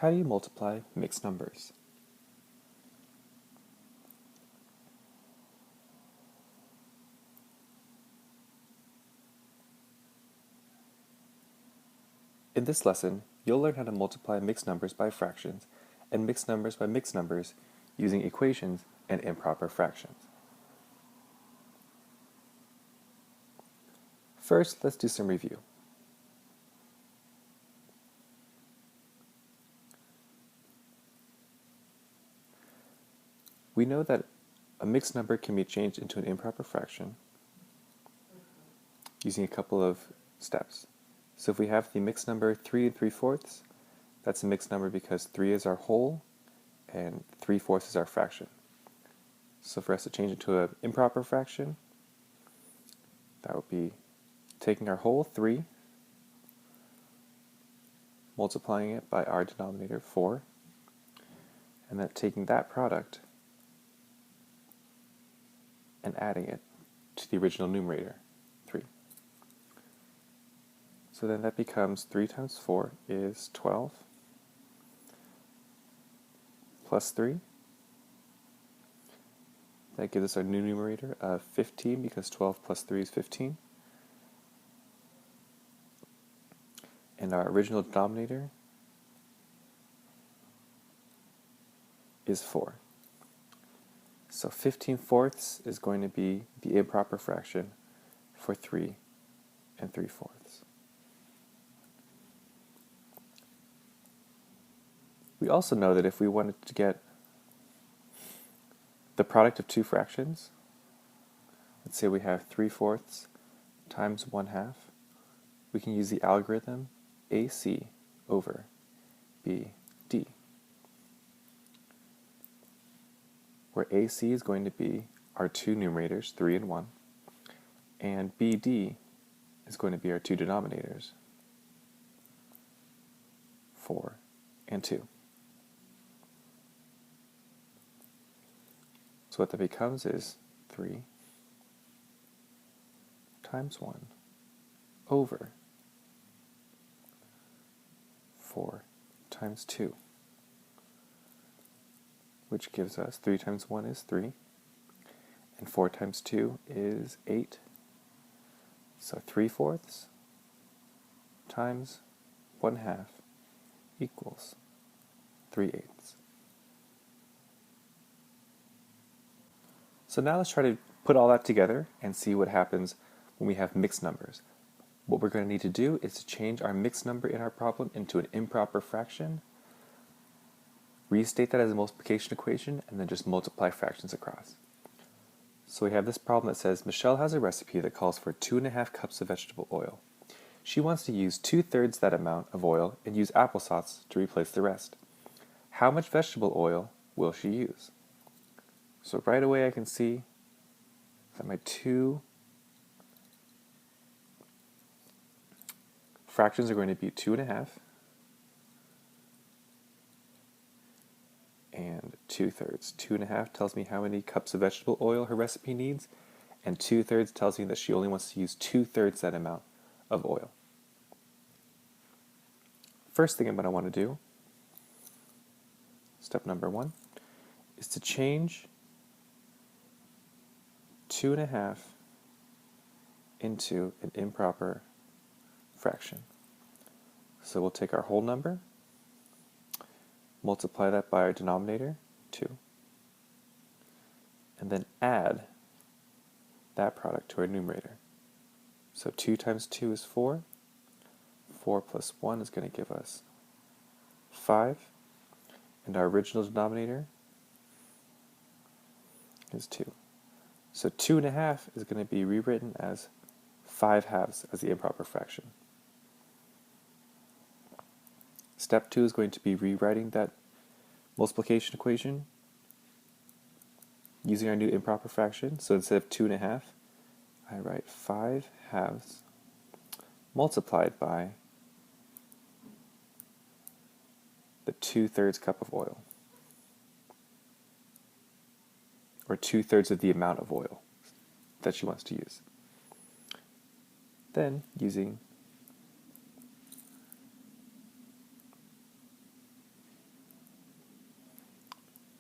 How do you multiply mixed numbers? In this lesson, you'll learn how to multiply mixed numbers by fractions and mixed numbers by mixed numbers using equations and improper fractions. First, let's do some review. We know that a mixed number can be changed into an improper fraction using a couple of steps. So if we have the mixed number 3 3/4, that's a mixed number because 3 is our whole and 3/4 is our fraction. So for us to change it to an improper fraction, that would be taking our whole 3, multiplying it by our denominator 4, and then taking that product and adding it to the original numerator, 3. So then that becomes 3 times 4 is 12, plus 3. That gives us our new numerator of 15 because 12 plus 3 is 15. And our original denominator is 4. So 15/4 is going to be the improper fraction for 3 3/4. We also know that if we wanted to get the product of two fractions, let's say we have 3/4 times 1/2, we can use the algorithm AC over BD, where AC is going to be our two numerators, 3 and 1, and BD is going to be our two denominators, 4 and 2. So what that becomes is 3 times 1 over 4 times 2, which gives us 3 times 1 is 3, and 4 times 2 is 8. So 3/4 times 1/2 equals 3/8. So now let's try to put all that together and see what happens when we have mixed numbers. What we're going to need to do is to change our mixed number in our problem into an improper fraction, restate that as a multiplication equation, and then just multiply fractions across. So we have this problem that says Michelle has a recipe that calls for 2½ cups of vegetable oil. She wants to use 2/3 that amount of oil and use applesauce to replace the rest. How much vegetable oil will she use? So right away I can see that my two fractions are going to be 2½ and 2/3. 2½ tells me how many cups of vegetable oil her recipe needs, and 2/3 tells me that she only wants to use 2/3 that amount of oil. First thing I'm going to want to do, step number 1, is to change 2½ into an improper fraction. So we'll take our whole number, multiply that by our denominator, 2, and then add that product to our numerator. So 2 times 2 is 4, 4 plus 1 is going to give us 5, and our original denominator is 2. So 2½ is going to be rewritten as 5/2 as the improper fraction. Step 2 is going to be rewriting that multiplication equation using our new improper fraction. So instead of 2½, I write 5/2 multiplied by the 2/3 cup of oil, or 2/3 of the amount of oil that she wants to use. Then, using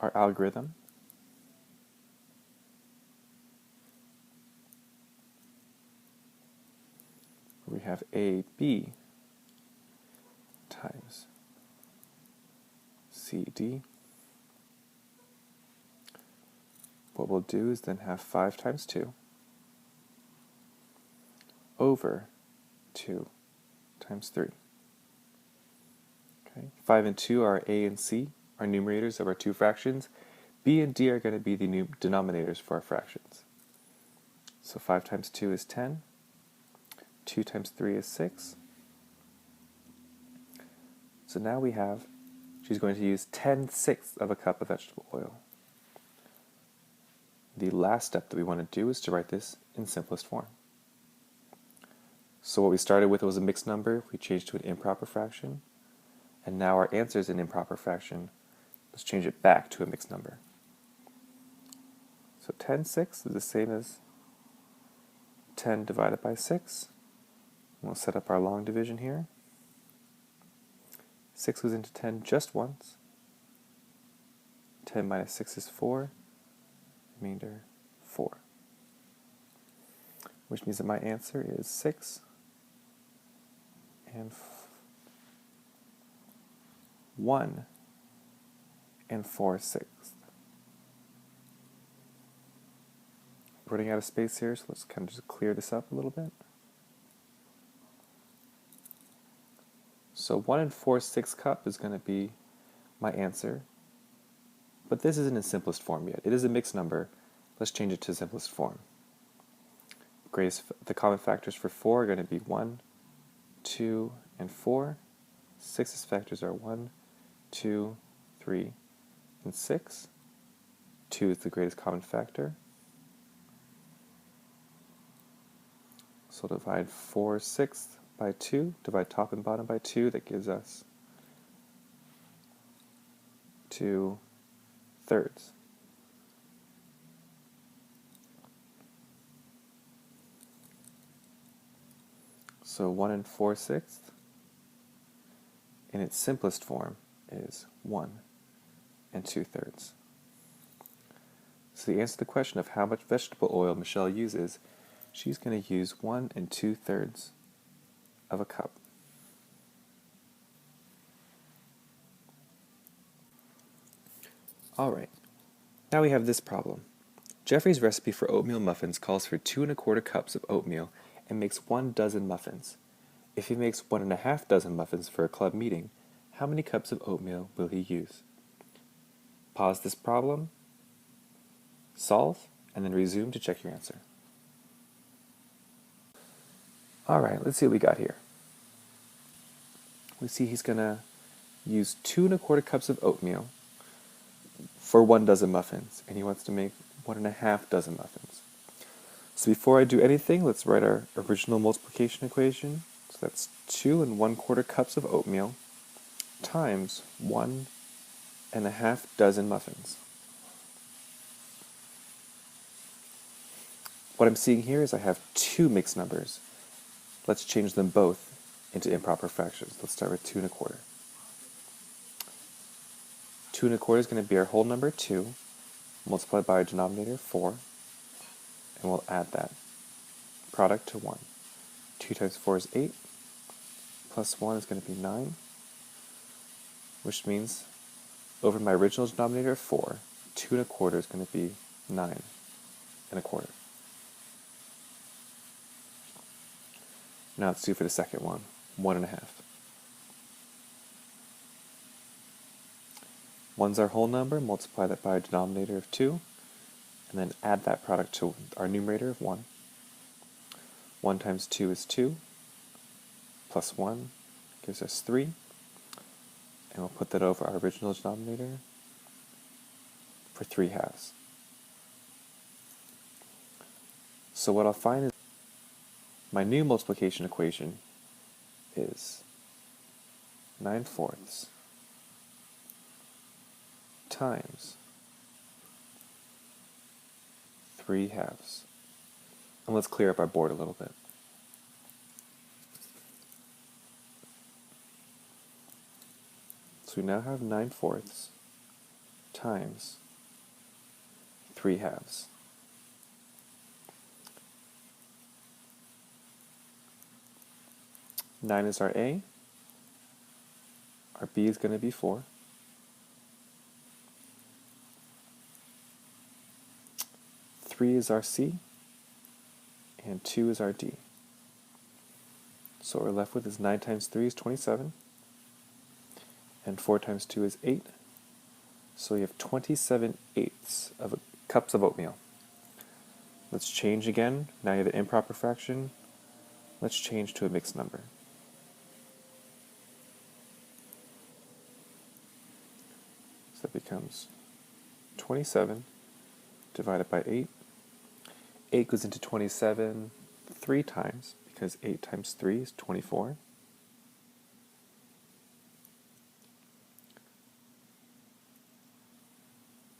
our algorithm. We have AB times CD. What we'll do is then have 5 times 2 over 2 times 3. Okay. 5 and 2 are A and C, our numerators of our two fractions. B and D are going to be the new denominators for our fractions. So 5 times 2 is 10. 2 times 3 is 6. So now we have, she's going to use 10/6 of a cup of vegetable oil. The last step that we want to do is to write this in simplest form. So what we started with was a mixed number, we changed to an improper fraction, and now our answer is an improper fraction. Let's change it back to a mixed number. So 10/6 is the same as 10 divided by 6. We'll set up our long division here. 6 goes into 10 just once. 10 minus 6 is 4. Remainder 4. Which means that my answer is 6 and 1 and 4/6. Running out of space here, so let's kind of just clear this up a little bit. So 1 and 4/6 cup is going to be my answer. But this isn't in simplest form yet. It is a mixed number. Let's change it to simplest form. The common factors for 4 are going to be 1, 2, and 4. 6's factors are 1, 2, 3, and 6. 2 is the greatest common factor. So divide 4/6 by 2, divide top and bottom by 2, that gives us 2/3. So 1 and 4/6 in its simplest form is 1 and 2/3. So the answer to the question of how much vegetable oil Michelle uses, she's going to use 1 and 2/3 of a cup. Alright, now we have this problem. Jeffrey's recipe for oatmeal muffins calls for 2 1/4 cups of oatmeal and makes 1 dozen muffins. If he makes 1 1/2 dozen muffins for a club meeting, how many cups of oatmeal will he use? Pause this problem, solve, and then resume to check your answer. Alright, let's see what we got here. We see he's going to use 2 1/4 cups of oatmeal for 1 dozen muffins, and he wants to make 1 1/2 dozen muffins. So before I do anything, let's write our original multiplication equation. So that's 2 1/4 cups of oatmeal times 1 1/2 dozen muffins. What I'm seeing here is I have 2 mixed numbers. Let's change them both into improper fractions. Let's start with 2 1/4. 2 1/4 is going to be our whole number 2, multiplied by our denominator 4, and we'll add that product to 1. 2 times 4 is 8, plus 1 is going to be 9, which means over my original denominator of 4, 2 1/4 is going to be 9 1/4. Now let's do for the second one, 1 1/2. 1's our whole number, multiply that by a denominator of 2, and then add that product to our numerator of 1. 1 times 2 is 2, plus 1 gives us 3, and we'll put that over our original denominator for 3/2. So what I'll find is my new multiplication equation is 9/4 times 3/2. And let's clear up our board a little bit. So we now have 9/4 times 3/2. Nine is our A. Our B is going to be 4. 3 is our C. And 2 is our D. So what we're left with is 9 times 3 is 27. And 4 times 2 is 8. So we have 27/8 of cups of oatmeal. Let's change again. Now you have an improper fraction. Let's change to a mixed number. So that becomes 27 divided by 8. 8 goes into 27 3 times, because 8 times 3 is 24.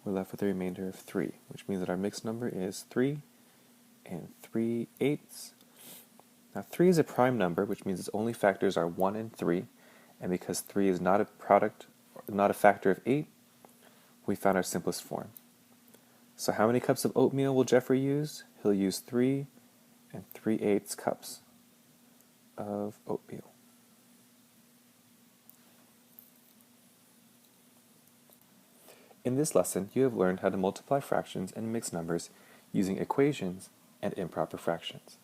We're left with a remainder of 3, which means that our mixed number is 3 and 3/8. Now 3 is a prime number, which means its only factors are 1 and 3, and because 3 is not a factor of 8, we found our simplest form. So how many cups of oatmeal will Jeffrey use? He'll use 3 and 3/8 cups of oatmeal. In this lesson, you have learned how to multiply fractions and mixed numbers using equations and improper fractions.